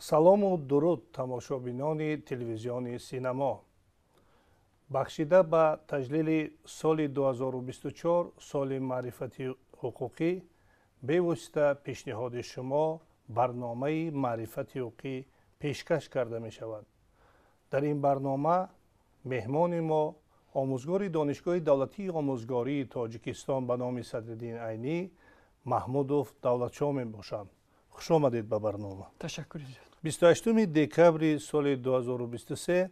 салому дуруд тамошобинони телевизиони синемо. бахшида ба таҷлили соли 2024 соли маърифати ҳуқуқӣ бевосита пешниҳоди шумо барномаи маърифати ҳуқуқӣ пешкаш карда мешавад. дар ин барнома меҳмони мо омӯзгори донишгоҳи давлатии омӯзгории тоҷикистон ба номи Садриддин Айнӣ Маҳмудов Давлатшоҳ мебошанд. хуш омадед ба барнома. ташаккур. 28 декабри соли 2023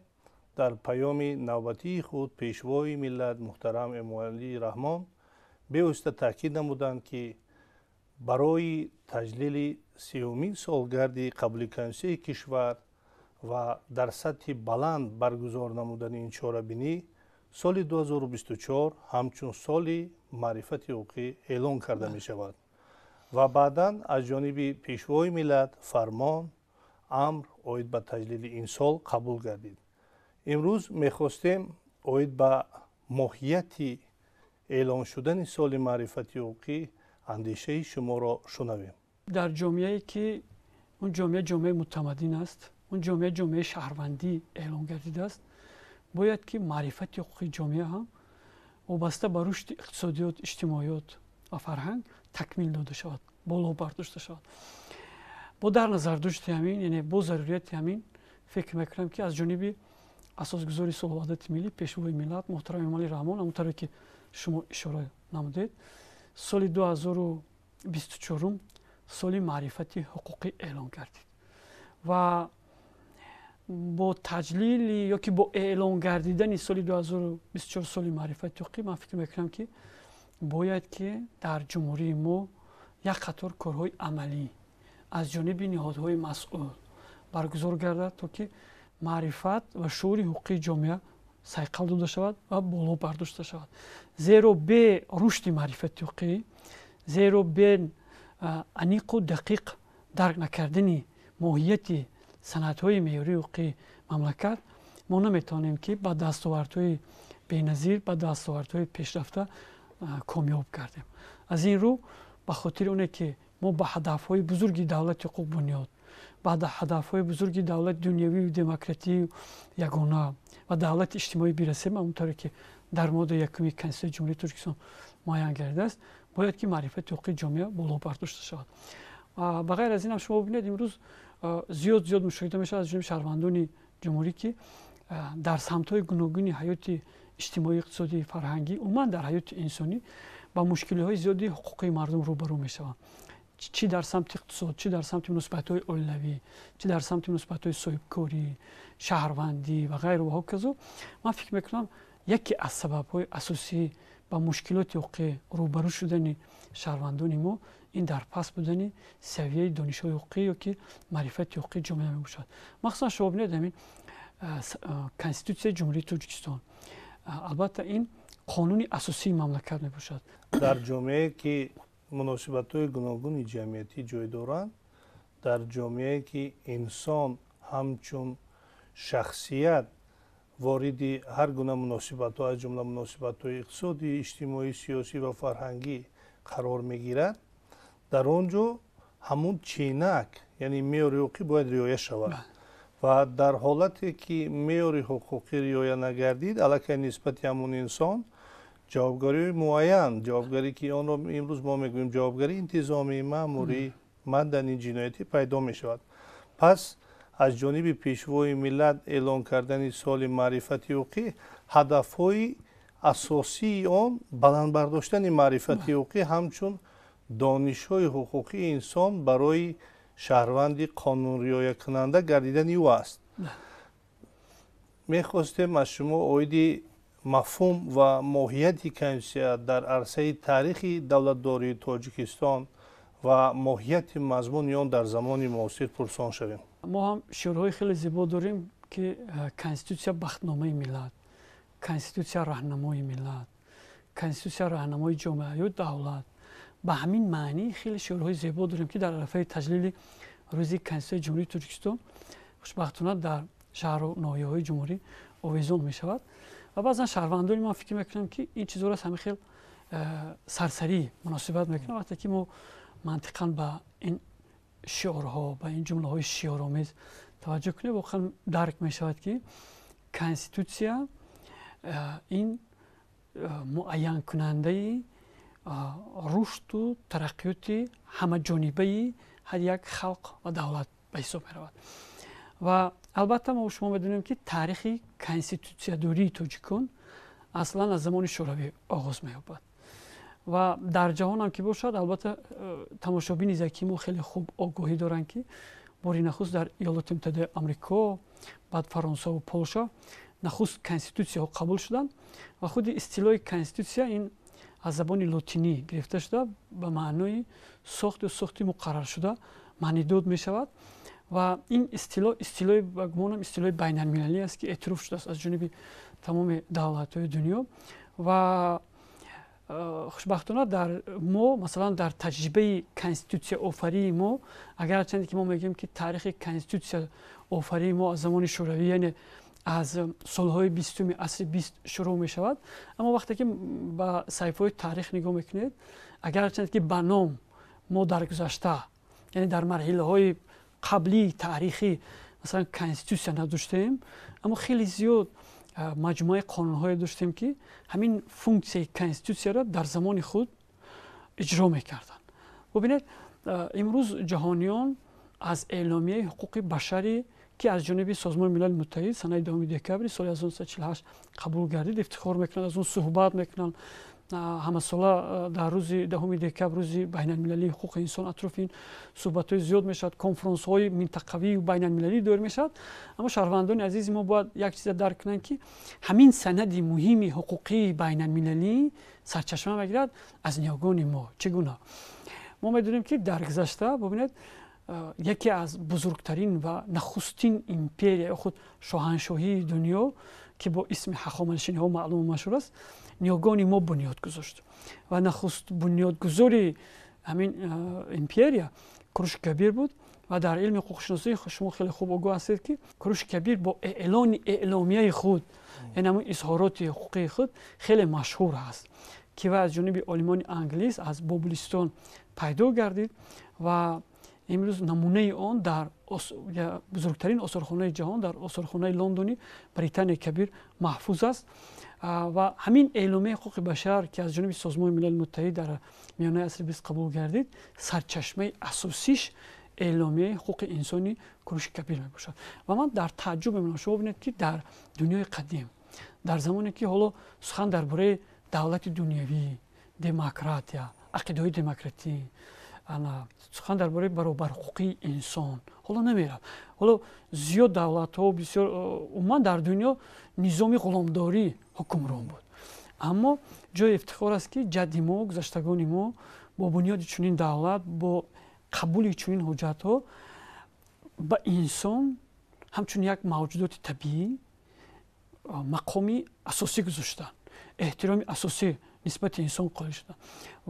дар паёми навбатии худ пешвои миллат муҳтарам Эмомалии Раҳмон бевосита таъкид намуданд, ки барои таҷлили 30-умин солгарди қабули Конститутсияи кишвар ва дар сатҳи баланд баргузор намудани ин чорабинӣ соли 2024 ҳамчун соли маърифати ҳуқуқӣ эълон карда мешавад ва баъдан аз ҷониби пешвои миллат фармон амр оид ба таҷлили ин сол қабул гардид. имрӯз мехостем оид ба моҳияти эълон шудани соли маърифати ҳуқуқӣ андешаи шуморо шунавем. дар ҷомеае ки он ҷомеа ҷомеаи мутамаддин аст, он ҷомеа ҷомеаи шаҳрвандӣ эълон гардидааст, бояд ки маърифати ҳуқуқи ҷомеа ҳам вобаста ба рушди иқтисодиёт, иҷтимоиёт ва фарҳанг такмил дода шавад, боло бардошта шавад. бо дар назардошти ҳамин, яъне бо зарурияти ҳамин фикр мекунам, ки аз ҷониби асосгузори Сулҳваҳдати миллӣ пешвои миллат муҳтарам Эмомалии Раҳмон, ҳамонтаре ки шумо ишора намудед, соли 2024 соли маърифати ҳуқуқӣ эълон гардид ва бо таҷлили ё ки бо эълон гардидани соли 2024 соли маърифати ҳуқуқӣ ман фикр мекунам, ки бояд ки дар ҷумҳурии мо як қатор корҳои амалӣ аз ҷониби ниҳодҳои масъул баргузор гардад, то ки маърифат ва шуури ҳуқуқи ҷомеа сайқал дода шавад ва боло бардошта шавад. зеро бе рушди маърифати ҳуқуқӣ, зеро бе аниқу дақиқ дарк накардани моҳияти санадҳои меъёрии ҳуқуқи мамлакат мо наметавонем ки ба дастовардҳои беназир, ба дастовардҳои пешрафта комёб гардем. аз ин рӯ ба хотири оне ки мо ба ҳадафҳои бузурги давлати ҳуқуқбунёд, ба ҳадафҳои бузурги давлати дунявию демократию ягона ва давлати иҷтимоӣ бирасем, ҳамонтаре ки дар моддаи якуми Конститутсияи ҷумҳурии Тоҷикистон муайян гардидааст, бояд ки маърифати ҳуқуқи ҷомеа боло бардошта шавад. ба ғайр аз ин ҳам шумо бибинед, имрӯз зиёд мушоҳида мешавад аз ҷониби шаҳрвандони ҷумҳурӣ, ки дар самтҳои гуногуни ҳаёти иҷтимоӣ, иқтисодӣ, фарҳангӣ, умуман дар ҳаёти инсонӣ ба мушкилиҳои зиёди ҳуқуқи мардум рӯбарӯ мешаванд. чӣ дар самти иқтисод, чӣ дар самти муносибатҳои оилавӣ, чӣ дар самти муносибатҳои соҳибкорӣ, шаҳрвандӣ ва ғайру ва ҳоказо. ман фикр мекунам яке аз сабабҳои асосӣ ба мушкилоти ҳуқуқӣ рӯбарӯ шудани шаҳрвандони мо ин дар паст будани савияи донишҳои ҳуқуқӣ ё ки маърифати ҳуқуқи ҷомеа мебошад. махсусан шумо бинед ҳамин Конститутсияи ҷумҳурии Тоҷикистон, албатта ин қонуни асосии мамлакат мебошад. дар ҷомеае ки муносибатҳои гуногуни ҷамъиятӣ ҷой доранд, дар ҷомеае ки инсон ҳамчун шахсият вориди ҳар гуна муносибатҳо аз ҷумла муносибатҳои иқтисодӣ, иҷтимоӣ, сиёсӣ ва фарҳангӣ қарор мегирад, дар он ҷо ҳамун ченак, яъне меъёри ҳуқуқӣ бояд риоя шавад ва дар ҳолате ки меъёри ҳуқуқӣ риоя нагардид, аллакай нисбати ҳамун инсон ҷавобгарии муайян, ҷавобгарӣ ки онро имрӯз мо мегӯем ҷавобгарии интизомӣ, маъмурӣ, маданӣ, ҷиноятӣ пайдо мешавад. пас аз ҷониби пешвои миллат эълон кардани соли маърифати ҳуқуқӣ ҳадафҳои асосии он баландбардоштани маърифати ҳуқуқӣ ҳамчун донишҳои ҳуқуқии инсон барои шаҳрванди қонунриоякунанда гардидани ӯ аст. мехостем аз шумо оиди мафҳум ва моҳияти Конститутсия дар арсаи таърихи давлатдории Тоҷикистон ва моҳияти мазмуни он дар замони муосир пурсон шавем. мо ҳам шеърҳои хеле зебо дорем, ки Конститутсия бахтномаи миллат, Конститутсия раҳнамои миллат, Конститутсия раҳнамои ҷомеаю давлат. ба ҳамин маънӣ хеле шеърҳои зебо дорем, ки дар арафаи таҷлили рӯзи Конститутсияи ҷумҳурии Тоҷикистон хушбахтона дар шаҳру ноҳияҳои ҷумҳурӣ овезон мешавад. ва баъзан шаҳрвандони ман фикр мекунам, ки ин чизҳоро аз ҳама хел сарсарӣ муносибат мекунам, вақте ки мо мантиқан ба ин شعارها به این جمله های شعارآمیز توجه کنید، واقعا درک می شود که کنستیتوسیا این معین کننده رشد و ترقیات همه جانبه هر یک خلق و دولت به حساب می رود. و البته ما شما بدونیم که تاریخ کنستیتوسیا دوری تاجیکان اصلا از زمان شوروی آغاز می یابد و در جهان هم که باشد، البته تماشابین زکیمو خیلی خوب آگاهی دارند که باری نخست در ایالات متحده آمریکا، بعد فرانسه و پولشا نخست کنستیتوسیا ها قبول شدند و خود اصطلاح کنستیتوسیا این از زبان لاتینی گرفته شده به معنای ساخت مقرر شده معنی داد می شود و این اصطلاح بگمانم اصطلاح بین المللی است که اعتراف شده است از جانب تمام دولت های دنیا و خوشبختانه در ما مثلا در تجربه کنستیتوسیا آفری ما، اگر چندی که ما میگیم که تاریخ کنستیتوسیا آفری ما از زمان شوروی یعنی از سالهای 20 عصر 20 شروع می شود، اما وقتی که به صحیفه تاریخ نگاه میکنید، اگر چند که به نام ما در گذشته یعنی در مرحله های قبلی تاریخی مثلا کنستیتوسیا نداشتیم، اما خیلی زیاد مجموعه قانون‌های داشتیم که همین فونکسیون کنستیتوسیا را در زمان خود اجرا می‌کردند. ببینید امروز جهانیان از اعلامیه حقوق بشری که از جانب سازمان ملل متحد سنه 2 دکبر سال 1948 قبول گردید افتخار میکنند، از اون صحبت میکنند. همه ساله در روز 10 دکبر روز بین المللی حقوق انسان اطراف این صحبت‌های زیاد میشد، کنفرانس‌های منطقوی و بین المللی دور میشد. اما شهروندان عزیز ما باید یک چیز درک کنند که همین سند مهم حقوقی بین المللی سرچشمه میگیرد از نیاگان ما. چگونه؟ ما میدونیم که در گذشته ببینید یکی از بزرگترین و نخستین امپریا خود شاهنشاهی دنیا که با اسم هخامنشی‌ها ها معلوم و مشهور است، نیاگان ما بنیاد گذاشت و نخست بنیادگذاری همین امپریا کوروش کبیر بود و در علم حقوق شناسی شما خیلی خوب آگاه هستید که کوروش کبیر با اعلامیه خود یعنی همون اظهارات حقوقی خود خیلی مشهور است که از جانب آلمان انگلیس از بابلیستان پیدا گردید و امروز نمونه آن در بزرگترین آثارخانه جهان در آثارخانه لندنی بریتانیای کبیر محفوظ است و همین اعلامیه حقوق بشر که از جانب سازمان ملل متحد در میانه عصر 20 قبول گردید سرچشمه اساسیش اعلامیه حقوق انسانی کوروش کبیر می باشد و من در تعجب می‌بینم شما ببینید که در دنیای قدیم در زمانی که حالا سخن درباره دولت دنیوی، دموکراتیا، عقیده دموکراتی، سخن درباره برابر حقوقی انسان حالا نمیرم. حالا زیاد دولت ها بسیار عموما در دنیا نظام غلامداری حکمران بود، اما جای افتخار است که جد ما گذشتگان ما با بنیاد چنین دولت با قبول چنین حجت ها به انسان همچون یک موجودات طبیعی مقامی اساسی گذاشتن، احترام اساسی نسبت انسان قائل شدن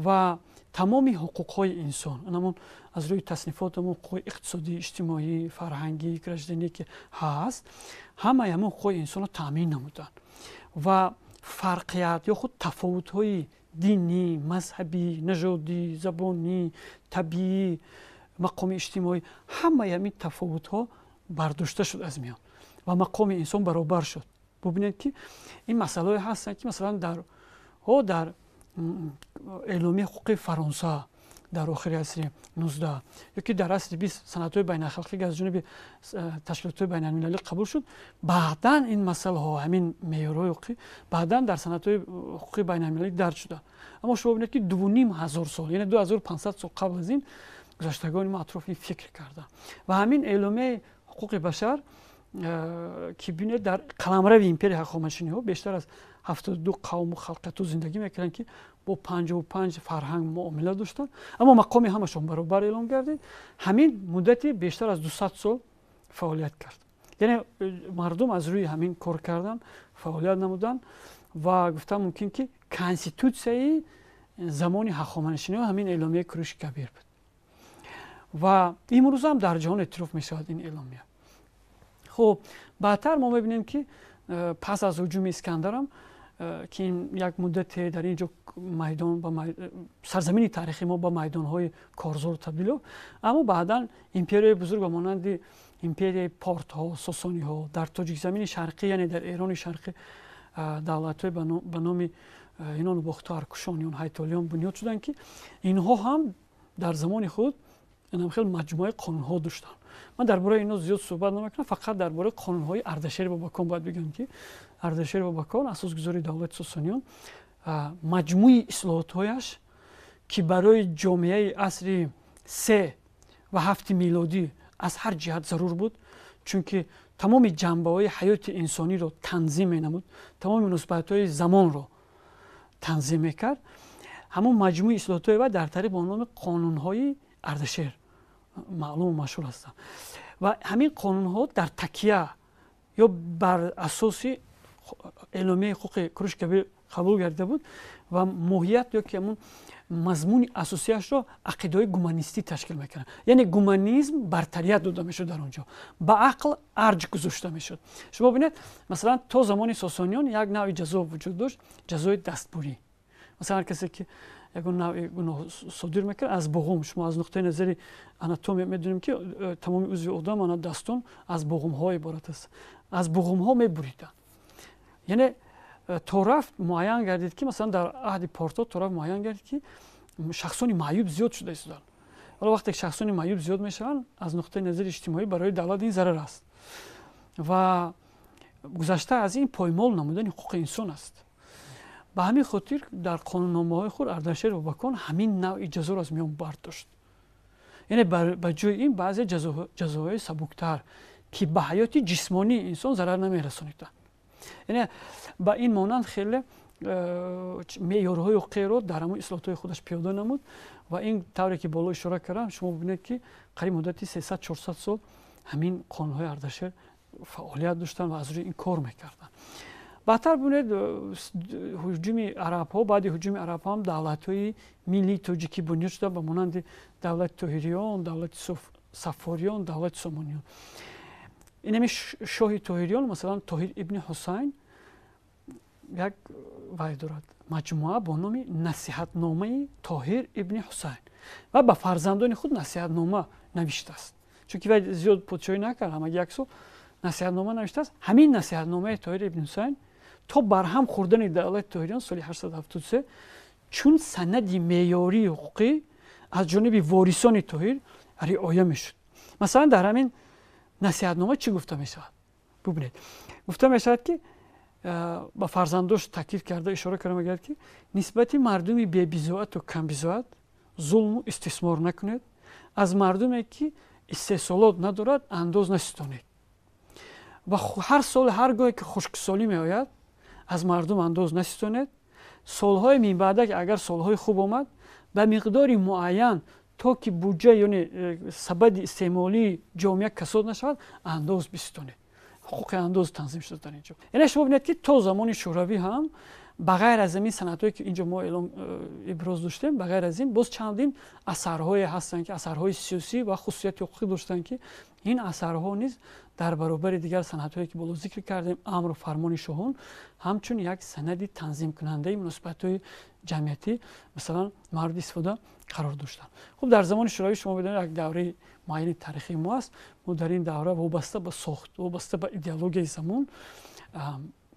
و تمام حقوق‌های انسان، اونمون از روی تصنیفات حقوق اقتصادی، اجتماعی، فرهنگی، گرجدنی که هست، همه حقوق انسان رو تامین نمودن و فرقیت یا خود تفاوت‌های دینی، مذهبی، نژادی، زبانی، طبیعی، مقام اجتماعی، همه همین تفاوت‌ها برداشته شد از میان و مقام انسان برابر شد. ببینید که این مسائل هستن که مثلا در اعلامیه حقوق فرانسه در آخر عصر 19 یا که در عصر 20 سندهای بین الخلقی از جانب تشکیلات بین المللی قبول شد، بعداً این مسائل ها همین معیارهای حقوقی بعداً در سندهای حقوقی بین المللی درج شده. اما شما ببینید که 2500 سال یعنی 2500 سال قبل از این گذشتگان ما اطراف فکر کردن و همین اعلامیه حقوق بشر که ببینید در قلمرو امپریا هخامنشی ها بیشتر از 72 قوم و خلقت زندگی میکردن که با 55 فرهنگ معامله داشتن، اما مقام همشون برابر اعلام گردید. همین مدت بیشتر از 200 سال فعالیت کرد، یعنی مردم از روی همین کار کردن فعالیت نمودن و گفتم ممکن که کنستیتوسیای زمان هخامنشی‌ها همین اعلامیه کوروش کبیر بود و امروز هم در جهان اعتراف میشود این اعلامیه. خب بعدتر ما میبینیم که پس از هجوم اسکندر هم که این یک مدت در اینجا میدان سرزمین تاریخی ما با میدان‌های کارزار تبدیل شد، اما بعداً امپرای بزرگ مانند امپرای پارت ها، ساسانی ها در تاجیک زمین شرقی، یعنی در ایران شرقی، دولت‌های به نام اینان باختار کشانیان، هیتالیان بنیاد شدند که اینها هم در زمان خود هم خیلی مجموعه قانون‌ها داشتن. من درباره اینا زیاد صحبت نمی‌کنم، فقط درباره قانون‌های اردشیر بابکان باید بگم که اردشیر بابکان اساسگذار دولت ساسانیان مجموعه اصلاحات‌هایش که برای جامعه عصر 3 و 7 میلادی از هر جهت ضرور بود، چون که تمام جنبه‌های حیات انسانی رو تنظیم می‌نمود، تمام نسبت‌های زمان رو تنظیم می‌کرد. همون مجموعه اصلاحات‌های و در طریق به نام قانون‌های اردشیر معلوم و مشهور هستند و همین قانون‌ها در تکیه یا بر اساس اعلامیه حقوق کوروش کبیر قبول گردیده بود و ماهیت یا که همون مضمون اساسیش را عقیده‌های گومانیستی تشکیل می‌کنه. یعنی گومانیسم برتریت داده میشد در اونجا، با عقل ارج گذاشته میشد. شما ببینید مثلا تا زمان ساسانیان یک نوع جزا وجود داشت، جزای دستبری. مثلا کسی که یک نوع گناه صادر میکنه از بغم، شما از نقطه نظر آناتومی میدونیم که تمام عضو آدم آن دستان از بغم ها عبارت است، از بغم ها میبریدن. یعنی طرف معین گردید که مثلا در عهد پارتا طرف معین گردید که شخصان معیوب زیاد شده ایستادن. حالا وقتی شخصان معیوب زیاد میشن از نقطه نظر اجتماعی برای دولت این ضرر است و گذشته از این پایمال نمودن حقوق انسان است. به همین خاطر در قانون‌نامه‌های خود اردشیر بابکان همین نوع جزا را از میان برداشت. یعنی به جای این بعضی جزاهای سبکتر که به حیات جسمانی انسان ضرر نمی‌رسانیدند. یعنی با این مانند خیلی معیارهای حقوقی را در همون اصلاحات‌های خودش پیاده نمود و این طوری که بالا اشاره کردم شما ببینید که قریب مدتی 300-400 سال همین قانون‌های اردشیر فعالیت داشتن و از روی این کار می‌کردند. بعدتر ببینید هجوم عرب‌ها، بعد هجوم عرب‌ها هم دولت‌های ملی تاجیکی بنیاد شد به مانند دولت طاهریان، دولت صفاریان، دولت سامانیان. این شاه طاهریان مثلا طاهر ابن حسین یک وای دارد مجموعه با نام نصیحتنامه طاهر ابن حسین و به فرزندان خود نصیحتنامه نوشته است. چون که وای زیاد پادشاهی نکرد، اما یک سال نصیحتنامه نوشته است. همین نصیحتنامه طاهر ابن حسین تا برهم خوردن دولت طاهریان سال 873 چون سند معیاری حقوقی از جانب وارثان طاهر رعایت میشد. مثلا در همین نصیحتنامه چی گفته می شود؟ ببینید گفته می شود که با فرزنداش تاکید کرده، اشاره کرده میگه که نسبت مردم بی بی‌ضاعت و کم بی‌ضاعت ظلم و استثمار نکنید، از مردمی که استحصالات ندارد انداز نستانید و هر سال هرگاهی که خشکسالی می آید از مردم انداز نستانید. سالهای می بعد که اگر سالهای خوب آمد به مقداری معین تا که بودجه یعنی سبد استعمالی جامعه کساد نشود انداز بستانید. حقوق انداز تنظیم شده در اینجا. یعنی شما ببینید که تا زمان شوروی هم بغیر از این سندهایی که اینجا ما اعلام ابراز داشتیم، بغیر از این باز چندین اثرهای هستن که اثرهای سیاسی و خصوصیت حقوقی داشتن که این اثرها نیز در برابر دیگر سندهایی که بالا ذکر کردیم امر و فرمان شاهان همچون یک سندی تنظیم کننده مناسبت‌های جمعیتی مثلا مورد استفاده قرار داشتن. خب در زمان شوروی شما بدونید یک دوره معین تاریخی ما است. ما در این دوره وابسته به ساخت، وابسته به ایدئولوژی زمان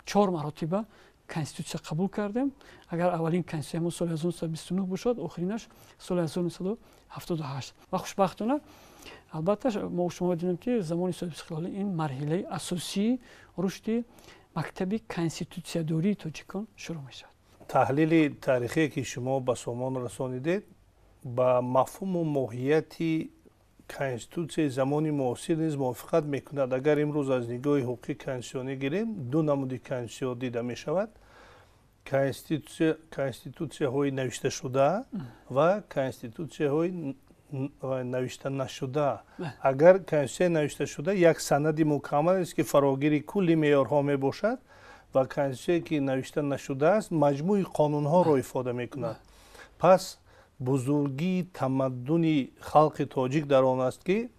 4 مراتبه کنستیتوسیون قبول کردیم. اگر اولین کنستیتوسیون ما سال 1929 باشد، آخرینش سال 1978 و خوشبختانه البته ما شما بدونیم که زمان صاحب استقلال این مرحله اساسی رشد مکتب کنستیتوسیونداری تاجیکان شروع میشد. تحلیل تاریخی که شما به سامان رسانیدید با مفهوم و ماهیت کنستیتوسیون زمان معاصر نیز موافقت میکند. اگر امروز از نگاه حقوقی کنستیتوسیونی گیریم دو نمود کنستیتوسیون دیده می شود: کنستیتوسیون های نوشته شده و کنستیتوسیون های نوشته نشده. اگر کنستیتوسیون نوشته شده یک سند مکمل است که فراگیر کل معیارها می باشد و کنستیتوسیون که نوشته نشده است مجموع قانون ها را افاده می کند. پس بزرگی تمدن خلق تاجیک در آن است که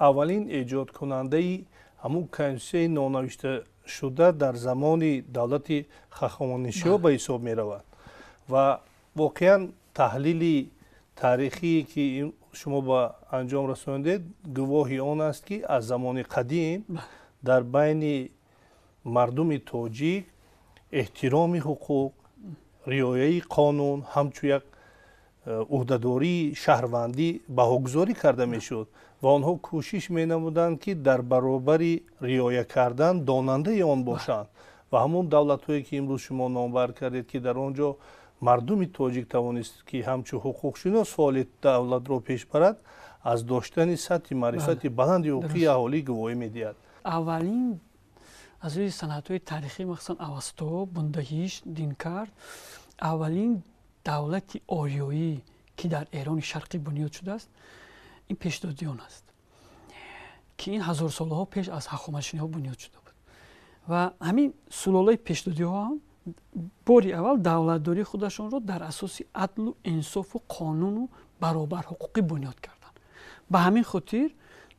اولین ایجاد کننده ҳамун конститутсияи нонавишта шуда дар замони давлати хахомонишиҳо ба ҳисоб меравад ва воқеан таҳлили таърихие ки шумо ба анҷом расониндед гувоҳи он аст ки аз замони қадим дар байни мардуми тоҷик эҳтироми ҳуқуқ, риояи қонун ҳамчун як уҳдадории шаҳрвандӣ баҳогузорӣ карда мешуд ва онҳо кӯшиш менамуданд ки дар баробари риоя кардан донандаи он бошанд ва ҳамун давлатҳое ки имрӯз шумо номбар кардед ки дар он ҷо мардуми тоҷик тавонист ки ҳамчун ҳуқуқшинос фаъолияти давлатро пеш барад аз доштани сатҳи маърифати баланди ҳуқуқии аҳолӣ гувоҳӣ медиҳад. аввалин аз рӯи санъатҳои таърихӣ махсусан авасто, бундахишт, динкар аввалин давлати ориёӣ ки дар эрони шарқӣ бунёд шудааст ин пешдодиён аст ки ин ҳазорсолаҳо пеш аз ҳахоматшиниҳо бунёд шуда буд ва ҳамин сулолаи пешдодиҳо ҳам бори аввал давлатдории худашонро дар асоси адлу инсофу қонуну баробарҳуқуқӣ бунёд карданд. ба ҳамин хотир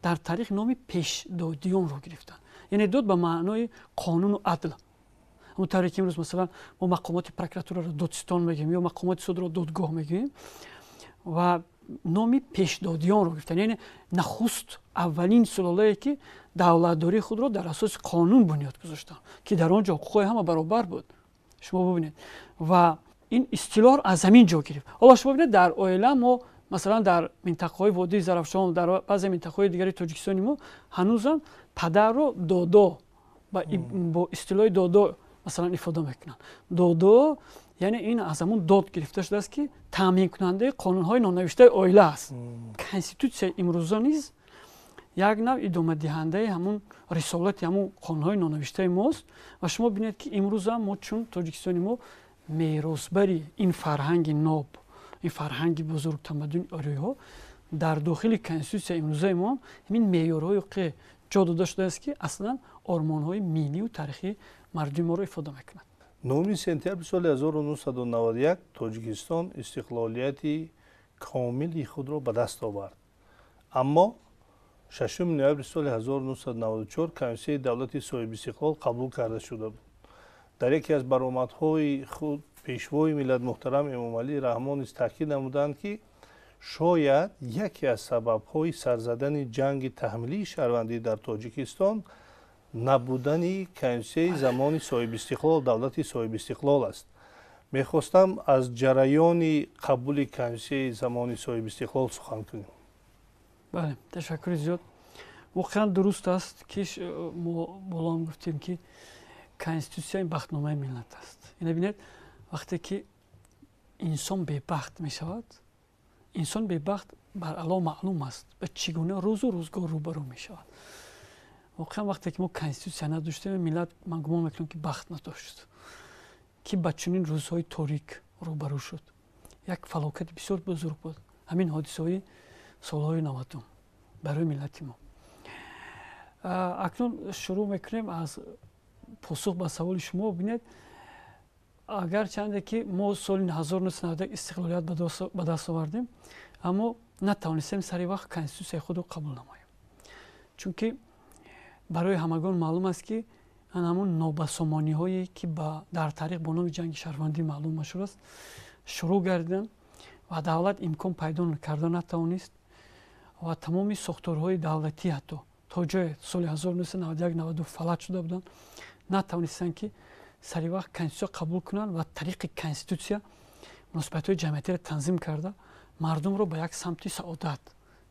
дар таърих номи пешдодиёнро гирифтанд, яъне дод ба маънои қонуну адл. ҳамон тавре ки имрӯз масалан мо мақомоти прокуратураро додистон мегӯем ё мақомоти судро додгоҳ мегӯем ва номи пешдодиёнро гирифтанд, яъне нахуст аввалин сулолае ки давлатдории худро дар асоси қонун бунёд гузоштанд ки дар он ҷо ҳуқуқҳои ҳама баробар буд. шумо бубинед ва ин истилоҳ аз ҳамин ҷо гирифт. ҳоло шумо бинед дар оила мо масалан дар минтақаҳои водии зарафшон, дар баъзе минтақаҳои дигари тоҷикистони мо ҳанӯзам падарро додо бо истилоҳи додо масалан ифода мекунанд. додо яъне ин аз ҳамун дод гирифта шудааст ки таъминкунандаи қонунҳои нонавиштаи оила аст. конститутсияи имрӯза низ як нав идомадиҳандаи ҳамун рисолати ҳамун қонунҳои нонавиштаи мост ва шумо бинед ки имрӯзам мо чун тоҷикистони мо меросбари ин фарҳанги ноб, ин фарҳанги бузург тамаддуни ориёиҳо дар дохили конститутсияи имрӯзаи мо ҳамин меъёрҳои ҳуқуқӣ ҷо дода шудааст ки аслан ормонҳои миллию таърихии мардуми моро ифода мекунад. 9 сентябри соли 1991 тоҷикистон истиқлолияти комили худро ба даст овард. аммо 6 ноябри соли 1994 конститутсияи давлати соҳибистиқлол қабул карда шуда буд. дар яке аз баромадҳои худ пешвои миллат муҳтарам эмомалии раҳмон низ таъкид намуданд ки шояд яке аз сабабҳои сарзадани ҷанги таҳмилии шаҳрвандӣ дар тоҷикистон набудани конститутсияи замони соҳибистиқлол, давлати соҳибистиқлол аст. мехостам аз ҷараёни қабули конститутсияи замони соҳибистиқлол сухан кунем. бале, ташаккури зиёд. воқеан дуруст аст ки мо боло ҳам гуфтем ки конститутсия ин бахтномаи миллат аст. ина бинед вақте ки инсон бебахт мешавад, инсон бебахт баръало маълум аст ба чӣ гуна рӯзу рӯзгор рӯбарӯ мешавад. воқеан вақте ки мо конститутсия надоштем миллат ман гумон мекунам ки бахт надошт ки ба чунин рӯзҳои торик рӯбарӯ шуд. як фалокати бисёр бузург буд ҳамин ҳодисаҳои солҳои 90 барои миллати мо. акнун шурӯъ мекунем аз посух ба саволи шумо. бинед агарчанде ки мо соли 1991 истиқлолият ба даст овардем, аммо натавонистем сари вақт конститутсияи худро қабул намоем, чунки барои ҳамагон маълум аст ки ҳамун нобасомониҳое ки дар таърих бо номи ҷанги шаҳрвандӣ маълум машҳур аст шурӯъ гардиданд ва давлат имкон пайдо карда натавонист ва тамоми сохторҳои давлатӣ ҳатто то ҷое соли 1991-92 фалат шуда буданд, натавонистанд ки сари вақт конститутсия қабул кунанд ва тариқи конститутсия муносибатҳои ҷамъиятиро танзим карда мардумро ба як самти саодат,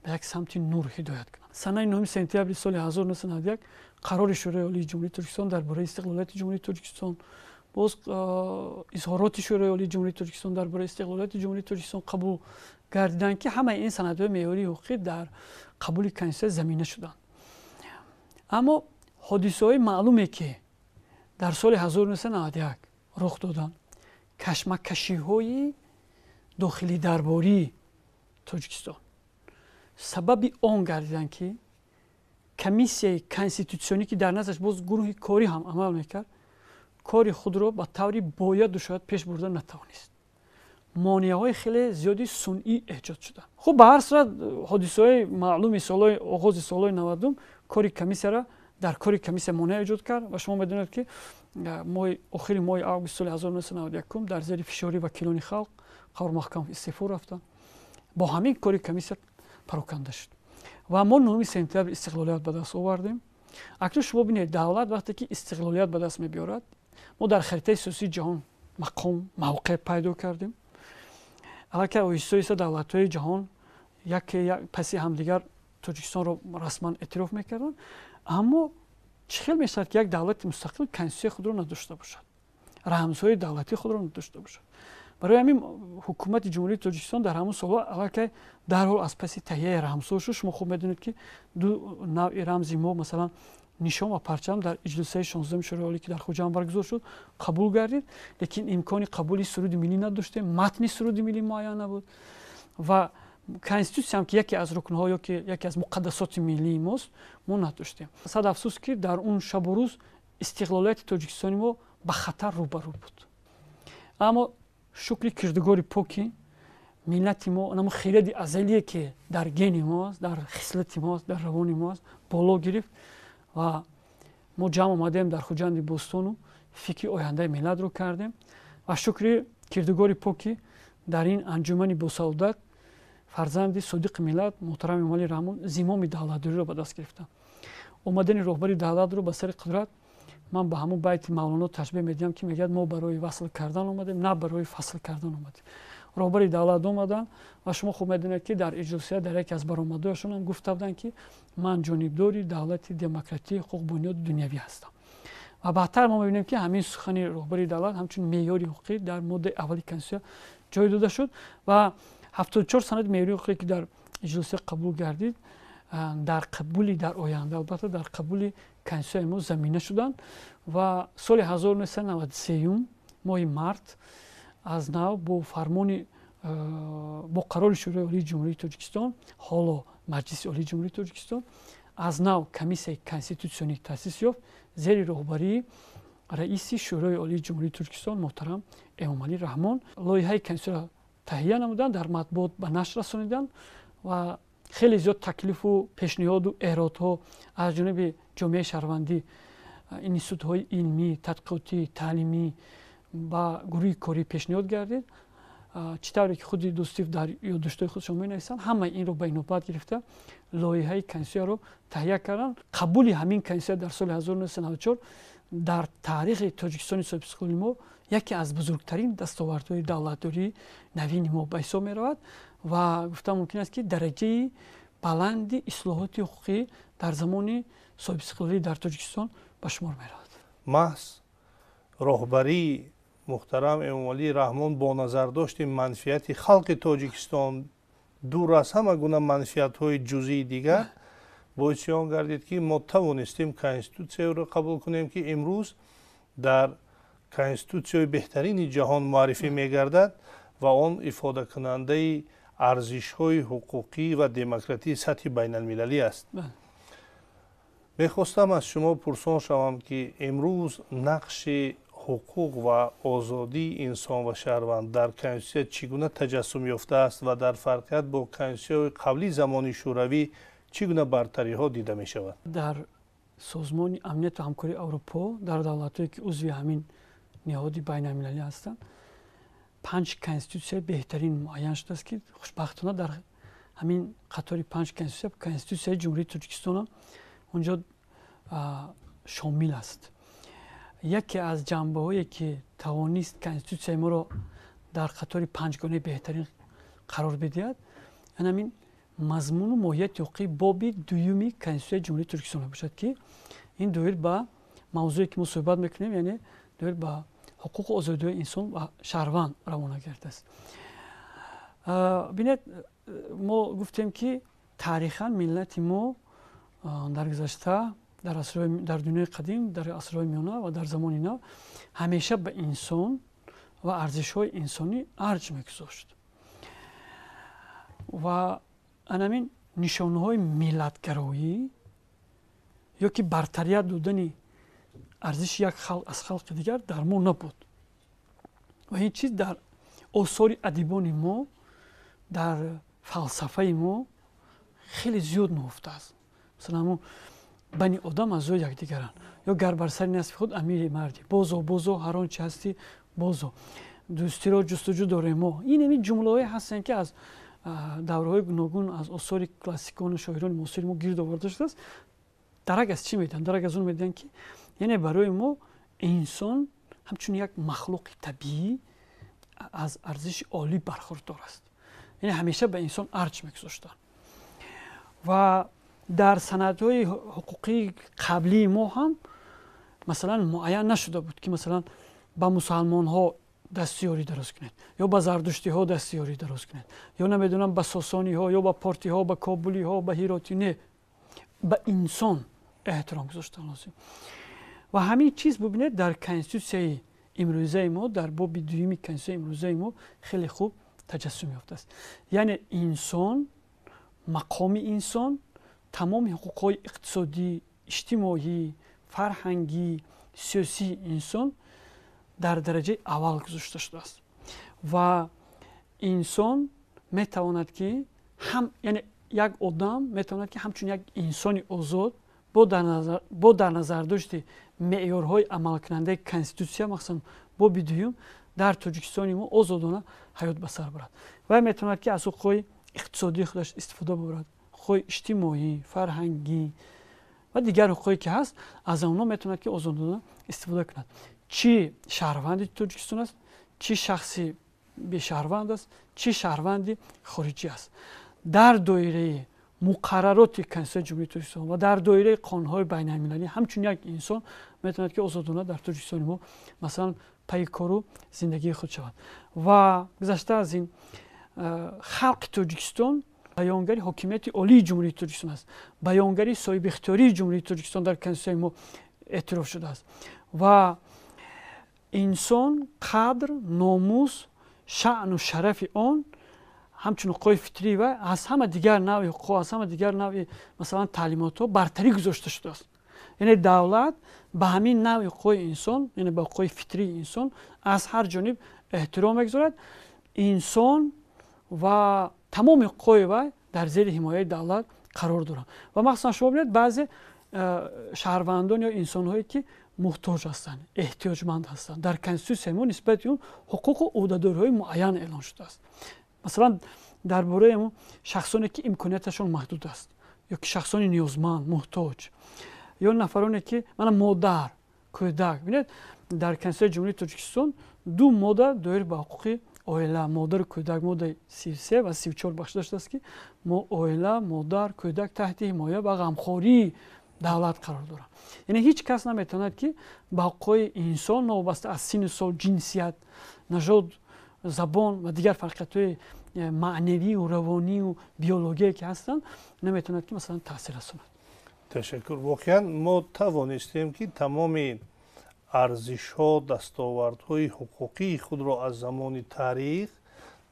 ба як самти нур ҳидоят кунанд. санаи 9 сентябри соли 1991 қарори шӯрои олии ҷумҳурии Тоҷикистон дар бораи истиқлолияти ҷумҳурии Тоҷикистон, боз изҳороти шӯрои олии ҷумҳурии Тоҷикистон дар бораи истиқлолияти ҷумҳурии Тоҷикистон қабул гардиданд ки ҳамаи ин санадҳои меъёрии ҳуқуқӣ дар қабули конститутсия замина шуданд. аммо ҳодисаҳои маълуме ки дар соли 1991 рух доданд, кашмакашиҳои дохили дарбории Тоҷикистон сабаби он гардиданд ки комиссияи конститутсионӣ ки дар назараш боз гурӯҳи корӣ ҳам амал мекард, кори худро ба таври бояду шояд пеш бурда натавонист. монеаҳои хеле зиёди сунъӣ эҷод шуданд. хуб ба ҳар сурат ҳодисаҳои маълуми оғози солҳои 90 кори комиссияро در کاری کمیسیا مانع ایجاد کرد و شما میدونید که آخر ماه آگوست سال 1991 در زیر فشاری وکیلان خلق قرار محکم استعفا رفتن. با همین کاری کمیسیا پراکنده شد و ما 9 سپتامبر استقلالیت به دست آوردیم. اکنون شما ببینید دولت وقتی که استقلالیت به دست می‌آورد، ما در خریطه سیاسی جهان مقام موقع پیدا کردیم. البته اویسویس دولت‌های جهان یک پس همدیگر تاجیکستان رو رسما اعتراف می‌کردند، اما چخیل می‌شد که یک دولت مستقل کنستیتوسی خود را نداشته باشد، رمزهای دولتی خود را نداشته باشد. برای همین حکومت جمهوری تاجیکستان در همون سال‌ها البته در حال از پس تهیه رمزهاش شما خوب می‌دونید که دو نوع رمزی ما مثلا نشان و پرچم در اجلاس 16 شورای عالی که در خوجند برگزار شد قبول گردید، لیکن امکان قبولی سرود ملی نداشته، متن سرود ملی معین نبود و کنستیتوسی هم که یکی از رکن‌ها یا که یکی از مقدسات ملی ماست ما نداشتیم. صد افسوس که در اون شب و روز استقلالیت تاجیکستان ما به خطر روبرو بود. اما شکر کردگاری پاکی ملت ما اونم خیلی ازلیه که در گن ماست، در خصلت ماست، در روان ماست بالا گرفت و ما جمع آمدیم در خوجند بوستان و فکر آینده ملت رو کردیم و شکر کردگاری پاکی در این انجمن باسعادت فرزند صادق ملت محترم امامعلی رحمون زمام دولتداری رو به دست گرفتن. اومدن رهبری دولت رو به سر قدرت من به همون بیت مولانا تشبیه میدم که میگه ما برای وصل کردن اومدیم نه برای فصل کردن اومدیم. رهبری دولت اومدن و شما خوب میدونید که در اجلاس در یک از برآمدهاشون هم گفته بودن که من جانبداری دولت دموکراتی حقوق بنیاد دنیوی هستم. و بعدتر ما میبینیم که همین سخن رهبری دولت همچون معیار حقوقی در ماده اولی کنستیتوسیون جای داده شد و 74 سند معیار حقوقی که در اجلاس قبول گردید در قبولی در آینده البته در قبولی کنستیتوسیون ما زمینه شدن و سال 1993 ماه مارت از نو با فرمان با قرار شورای عالی جمهوری تاجیکستان حالا مجلس عالی جمهوری تاجیکستان از نو کمیسیای کنستیتوسیونی تأسیس یافت زیر رهبری رئیس شورای عالی جمهوری تاجیکستان محترم امامعلی رحمان. لایحه کنستیتوسیون تهیه نمودن، در مطبوعات به نشر رسانیدن و خیلی زیاد تکلیف و پیشنهاد و احراط‌ها از جانب جامعه شهروندی، انستیتوت‌های علمی، تحقیقاتی، تعلیمی با گروه کاری پیشنهاد گردید. چطوری که خود دوستیف در یادداشت‌های خودشون می‌نویسن همه این رو به نوبت گرفته لایحه کنستیتوسیون رو تهیه کردن. قبول همین کنستیتوسیون در سال 1994 در تاریخ تاجیکستان سابق استقلالی ما یکی از بزرگترین دستاوردهای دولتداری نوین ما به حساب می‌رود و گفتم ممکن است که درجه بلند اصلاحات حقوقی در زمان سابق استقلالی در تاجیکستان به شمار می‌رود. محض رهبری محترم امامعلی رحمان با نظر داشت منفیت خلق تاجیکستان دور از همه گونه منفیت‌های جزئی دیگر باعث آن گردید که ما توانستیم کنستیتوسیون را قبول کنیم که امروز در کنستیتوسیون بهترین جهان معرفی می‌گردد و آن افاده کننده ارزش‌های حقوقی و دموکراسی سطح بین‌المللی است. می‌خواستم از شما پرسان شوم که امروز نقش حقوق و آزادی انسان و شهروند در کنستیتوسیون چگونه تجسم یافته است و در فرقیت با کنستیتوسیون قبلی زمان شوروی چگونه برتری‌ها دیده می‌شود؟ در سازمان امنیت و همکاری اروپا در دولت‌هایی که عضو همین نهاد بین‌المللی هستند 5 کنستیتوسیون بهترین معین شده است که خوشبختانه در همین قطار 5 کنستیتوسیون جمهوری تاجیکستان هم اونجا شامل است. یکی از جنبه‌هایی که توانست کنستیتوسیون ما را در قطار 5 گانه بهترین قرار بدهد همین مضمون و ماهیت حقوقی باب دومی کنستیتوسیون جمهوری تاجیکستان باشد که این دویر با موضوعی که ما صحبت میکنیم یعنی دویر با حقوق و آزادی انسان و شهروند روانه گرفته است. ببینید ما گفتیم که تاریخاً ملت ما در گذشته در دنیای قدیم در عصرهای میانه و در زمان نو همیشه به انسان و ارزش‌های انسانی ارج می‌گذاشت و همین نشانه‌های ملت‌گرایی یا که برتریت دادن ارزش یک خلق از خلق دیگر در ما نبود و این چیز در آثار ادیبان ما در فلسفه ما خیلی زیاد نهفته است. مثلا бани одам аз ӯ якдигаранд. ё гар бар сари насби худ амири мардӣ, бозо ҳар он чи ҳастӣ бозо, дӯстиро ҷустуҷӯ дорем мо. Инами ҷумлаҳое ҳастанд ки аз давраҳои гуногун аз осори классикону шоирони муосири мо гирд оварда шудааст. дарак аз чӣ медиҳанд? Дарак аз он медиҳанд, ки яъне барои мо инсон ҳамчун як махлуқи табиӣ аз арзиши олӣ бархурдор аст. яъне ҳамеша ба инсон арҷ мегузоштанд. ва дар санадҳои ҳуқуқии қаблии мо ҳам масалан муайян нашуда буд, ки масалан ба мусалмонҳо дастиёрӣ дароз кунед, ё ба зардуштиҳо дастиёрӣ дароз кунед, ё намедонам ба сосониҳо, ё ба портиҳо, ба кобулиҳо, ба ҳиротӣ. Не, ба инсон эҳтиром гузоштан лозим. ва ҳамин чиз бубинед дар конститутсияи имрӯзаи мо, дар боби дуюми конститутсияи имрӯзаи мо хеле хуб таҷассум ёфтааст. яъне инсон, мақоми инсон, тамоми ҳуқуқҳои иқтисодӣ, иҷтимоӣ, фарҳангӣ, сиёсии инсон дар дараҷаи аввал гузошта шудааст. ва инсон метавонад ки яъне як одам метавонад ки ҳамчун як инсони озод бо дар назардошти меъёрҳои амалкунандаи конститутсия, махсусан боби дуюм, дар Тоҷикистони мо озодона ҳаёт ба сар барад. вай метавонад ки аз ҳуқуқҳои иқтисодии худаш истифода бибарад, ҳуқуқҳои иҷтимоӣ, фарҳангӣ ва дигар ҳуқуқе ки ҳаст, аз онҳо метавонад ки озодона истифода кунад. чӣ шаҳрванди Тоҷикистон аст, чӣ шахси бешаҳрванд аст, чӣ шаҳрванди хориҷӣ аст. дар доираи муқаррароти Конститутсияи Ҷумҳурии Тоҷикистон ва дар доираи қонунҳои байналмилалӣ ҳамчун як инсон метавонад ки озодона дар Тоҷикистони мо масалан пайи кору зиндагии худ шавад. ва гузашта аз ин, халқи Тоҷикистон баёнгари ҳокимияти олии Ҷумҳурии Тоҷикистон аст. баёнгари соҳибихтиёрии Ҷумҳурии Тоҷикистон дар Конститутсияи мо эътироф шудааст. ва инсон қадр, номус, шаъну шарафи он ҳамчун ҳуқуқҳои фитрии вай аз ҳама дигар навъи ҳуқуқҳо, аз ҳама дигар навъи масалан таълимотҳо бартарӣ гузошта шудааст. яъне давлат ба ҳамин навъи ҳуқуқҳои инсон, яъне ба ҳуқуқҳои фитрии инсон аз ҳар ҷониб эҳтиром мегузорад. инсон ва тамоми ҳуқуқҳои вай дар зери ҳимояи давлат қарор доранд. ва махсусан шумо бинед баъзе шаҳрвандон ё инсонҳое ки муҳтоҷ ҳастанд, эҳтиёҷманд ҳастанд, дар конститутсияи мо нисбати он ҳуқуқу ӯҳдадориҳои муайян эълон шудааст. масалан дар бораи мо шахсоне ки имконияташон маҳдуд аст, ё ки шахсони ниёзманд, муҳтоҷ, ё нафароне ки модар, кӯдак. бинед дар Конститутсияи Ҷумҳурии Тоҷикистон ду модда доир ба ҳуқуқи оила, модару кӯдак, моддаи 33 ва 34 бахшида шудааст, ки оила, модар, кӯдак таҳти ҳимоя ва ғамхории давлат қарор доранд. яъне ҳеҷ кас наметавонад ки ба ҳуқуқҳои инсон новобаста аз синну сол, ҷинсият, нажод, забон ва дигар фарқиятҳои маънавию, равонию, биологие ки ҳастанд, наметавонад ки масалан таъсир расонад. ташаккур. воқеан мо тавонистем ки тамоми арзишҳо, дастовардҳои ҳуқуқии худро аз замони таърих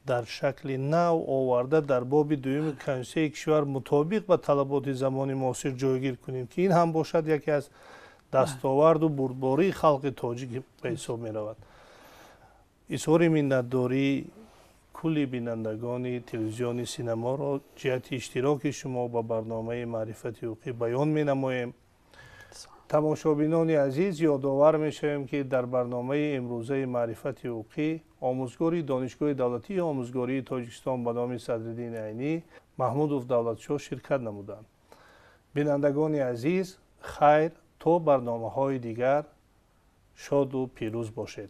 дар шакли нав оварда дар боби дуюми Конститутсияи кишвар мутобиқ ба талаботи замони муосир ҷойгир кунем, ки ин ҳам бошад яке аз дастоварду бурдбории халқи тоҷик ба ҳисоб меравад. изҳори миннатдорӣ кулли бинандагони телевизиони синаморо ҷиҳати иштироки шумо ба барномаи маърифати ҳуқуқӣ баён менамоем. тамошобинони азиз, ёдовар мешавем ки дар барномаи имрӯзаи маърифати ҳуқуқӣ омӯзгори донишгоҳи давлатии омӯзгории Тоҷикистон ба номи Садриддини Айнӣ Маҳмудов Давлатшоҳ ширкат намуданд. бинандагони азиз, хайр, то барномаҳои дигар шоду пирӯз бошед.